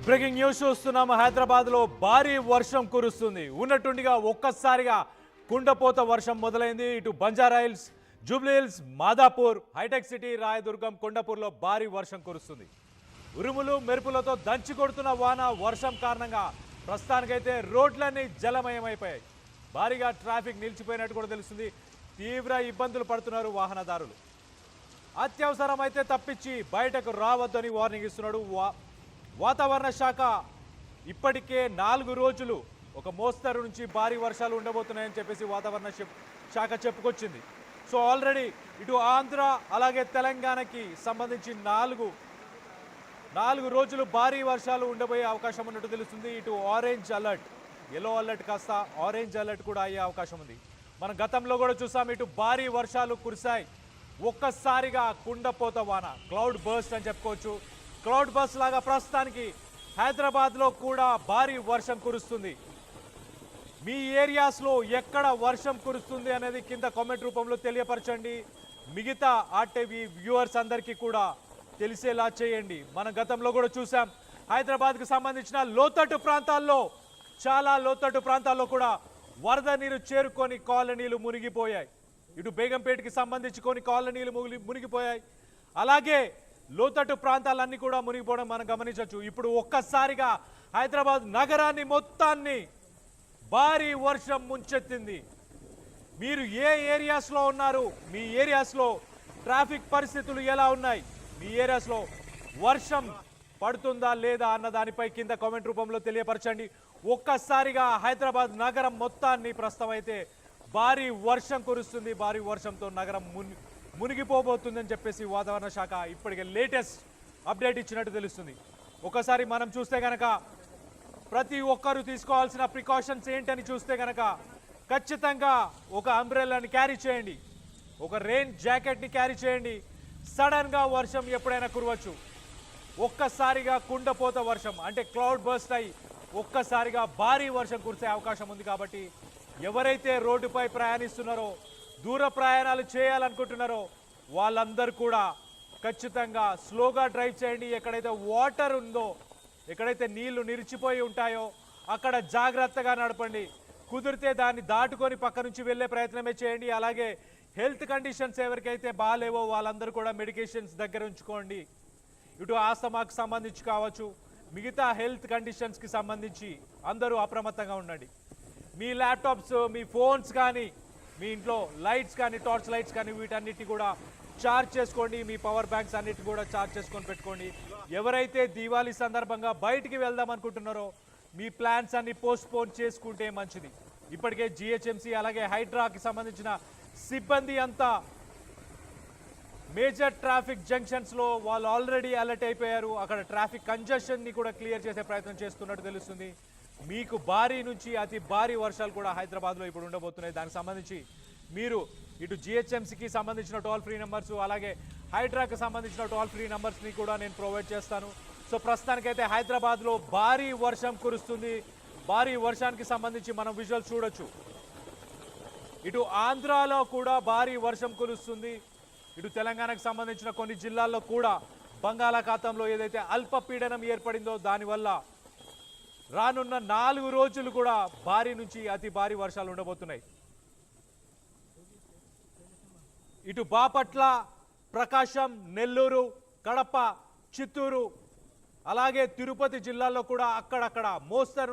Breaking news చూస్తున్నాము. హైదరాబాద్ లో భారీ వర్షం కురుస్తుంది. ఉన్నట్టుండిగా ఒక్కసారిగా కుండపోత వర్షం మొదలైంది. ఇటు బంజారాహిల్స్, జూబ్లీహిల్స్, మాదాపూర్, హైటెక్ సిటీ, రాయదుర్గం, కొండపూర్లో భారీ వర్షం కురుస్తుంది. ఉరుములు మెరుపులతో దంచి కొడుతున్న వాన వర్షం కారణంగా ప్రస్తుతానికైతే రోడ్లన్నీ జలమయమైపోయాయి. భారీగా ట్రాఫిక్ నిలిచిపోయినట్టు కూడా తెలుస్తుంది. తీవ్ర ఇబ్బందులు పడుతున్నారు వాహనదారులు. అత్యవసరం అయితే తప్పించి బయటకు రావద్దని వార్నింగ్ ఇస్తున్నాడు వాతావరణ శాఖ. ఇప్పటికే 4 రోజులు ఒక మోస్తరు నుంచి భారీ వర్షాలు ఉండబోతున్నాయని చెప్పేసి వాతావరణ శాఖ చెప్పుకొచ్చింది. సో ఆల్రెడీ ఇటు ఆంధ్ర అలాగే తెలంగాణకి సంబంధించి 4 రోజులు భారీ వర్షాలు ఉండబోయే అవకాశం ఉన్నట్టు తెలుస్తుంది. ఇటు ఆరెంజ్ అలర్ట్, ఎల్లో అలర్ట్ కాస్త ఆరెంజ్ అలర్ట్ కూడా అయ్యే అవకాశం ఉంది. మనం గతంలో కూడా చూసాం, ఇటు భారీ వర్షాలు కురిశాయి. ఒక్కసారిగా కుండపోత వాన, క్లౌడ్ బర్స్ట్ అని చెప్పుకోవచ్చు. క్లౌడ్ బర్స్ట్ లాగా ప్రస్తుతానికి హైదరాబాద్లో కూడా భారీ వర్షం కురుస్తుంది. మీ ఏరియాస్లో ఎక్కడ వర్షం కురుస్తుంది అనేది కింద కామెంట్ రూపంలో తెలియపరచండి. మిగతా ఆర్టీవీ వ్యూవర్స్ అందరికీ కూడా తెలిసేలా చేయండి. మనం గతంలో కూడా చూసాం, హైదరాబాద్కు సంబంధించిన లోతట్టు ప్రాంతాల్లో, చాలా లోతట్టు ప్రాంతాల్లో కూడా వరద నీరు చేరుకొని కాలనీలు మునిగిపోయాయి. ఇటు బేగంపేటకి సంబంధించి కొన్ని కాలనీలు మునిగిపోయాయి. అలాగే లోతట్టు ప్రాంతాలన్నీ కూడా మునిగిపోవడం మనం గమనించవచ్చు. ఇప్పుడు ఒక్కసారిగా హైదరాబాద్ నగరాన్ని మొత్తాన్ని భారీ వర్షం ముంచెత్తింది. మీరు ఏ ఏరియాస్లో ఉన్నారు, మీ ఏరియాస్లో ట్రాఫిక్ పరిస్థితులు ఎలా ఉన్నాయి, మీ ఏరియాస్లో వర్షం పడుతుందా లేదా అన్న దానిపై కింద కామెంట్ రూపంలో తెలియపరచండి. ఒక్కసారిగా హైదరాబాద్ నగరం మొత్తాన్ని ప్రస్తుతం అయితే భారీ వర్షం కురుస్తుంది. భారీ వర్షంతో నగరం మునిగిపోబోతుందని చెప్పేసి వాతావరణ శాఖ ఇప్పటికే లేటెస్ట్ అప్డేట్ ఇచ్చినట్టు తెలుస్తుంది. ఒకసారి మనం చూస్తే కనుక ప్రతి ఒక్కరూ తీసుకోవాల్సిన ప్రికాషన్స్ ఏంటని చూస్తే కనుక ఖచ్చితంగా ఒక అంబ్రెల్లాని క్యారీ చేయండి, ఒక రెయిన్ జాకెట్ని క్యారీ చేయండి. సడన్గా వర్షం ఎప్పుడైనా కురవచ్చు. ఒక్కసారిగా కుండపోత వర్షం అంటే క్లౌడ్ బర్స్ట్ అయి ఒక్కసారిగా భారీ వర్షం కురిసే అవకాశం ఉంది. కాబట్టి ఎవరైతే రోడ్డుపై ప్రయాణిస్తున్నారో, దూర ప్రయాణాలు చేయాలనుకుంటున్నారో వాళ్ళందరూ కూడా ఖచ్చితంగా స్లోగా డ్రైవ్ చేయండి. ఎక్కడైతే వాటర్ ఉందో, ఎక్కడైతే నీళ్లు నిలిచిపోయి ఉంటాయో అక్కడ జాగ్రత్తగా నడపండి. కుదిరితే దాన్ని దాటుకొని పక్క నుంచి వెళ్ళే ప్రయత్నమే చేయండి. అలాగే హెల్త్ కండిషన్స్ ఎవరికైతే బాగాలేవో వాళ్ళందరూ కూడా మెడికేషన్స్ దగ్గర ఉంచుకోండి. ఇటు ఆస్తమాకు సంబంధించి కావచ్చు, మిగతా హెల్త్ కండిషన్స్కి సంబంధించి అందరూ అప్రమత్తంగా ఉండండి. మీ ల్యాప్టాప్స్, మీ ఫోన్స్ కానీ, మీ ఇంట్లో లైట్స్ కానీ, టార్చ్ లైట్స్ కానీ వీటన్నిటిని కూడా ఛార్జ్ చేసుకోండి. మీ పవర్ బ్యాంక్స్ అన్నిటి కూడా ఛార్జ్ చేసుకొని పెట్టుకోండి. ఎవరైతే దీవాళీ సందర్భంగా బయటికి వెళ్దాం అనుకుంటున్నారో మీ ప్లాన్స్ అన్ని పోస్ట్పోన్ చేసుకుంటే మంచిది. ఇప్పటికే జిహెచ్ఎంసీ అలాగే హైడ్రాకి సంబంధించిన సిబ్బంది అంతా మేజర్ ట్రాఫిక్ జంక్షన్స్లో వాళ్ళు ఆల్రెడీ అలర్ట్ అయిపోయారు. అక్కడ ట్రాఫిక్ కంజెషన్ని కూడా క్లియర్ చేసే ప్రయత్నం చేస్తున్నట్టు తెలుస్తుంది. మీకు భారీ నుంచి అతి భారీ వర్షాలు కూడా హైదరాబాద్లో ఇప్పుడు ఉండబోతున్నాయి. దానికి సంబంధించి మీరు ఇటు జిహెచ్ఎంసీకి సంబంధించిన టోల్ ఫ్రీ నెంబర్స్ అలాగే హైడ్రాకి సంబంధించిన టోల్ ఫ్రీ నెంబర్స్ని కూడా నేను ప్రొవైడ్ చేస్తాను. సో ప్రస్తుతానికైతే హైదరాబాద్లో భారీ వర్షం కురుస్తుంది. భారీ వర్షానికి సంబంధించి మనం విజువల్స్ చూడొచ్చు. ఇటు ఆంధ్రాలో కూడా భారీ వర్షం కురుస్తుంది. ఇటు తెలంగాణకు సంబంధించిన కొన్ని జిల్లాల్లో కూడా బంగాళాఖాతంలో ఏదైతే అల్పపీడనం ఏర్పడిందో దానివల్ల రానున్న 4 రోజులు కూడా భారీ నుంచి అతి భారీ వర్షాలు ఉండబోతున్నాయి. ఇటు బాపట్ల, ప్రకాశం, నెల్లూరు, కడప, చిత్తూరు అలాగే తిరుపతి జిల్లాల్లో కూడా అక్కడక్కడ మోస్తరు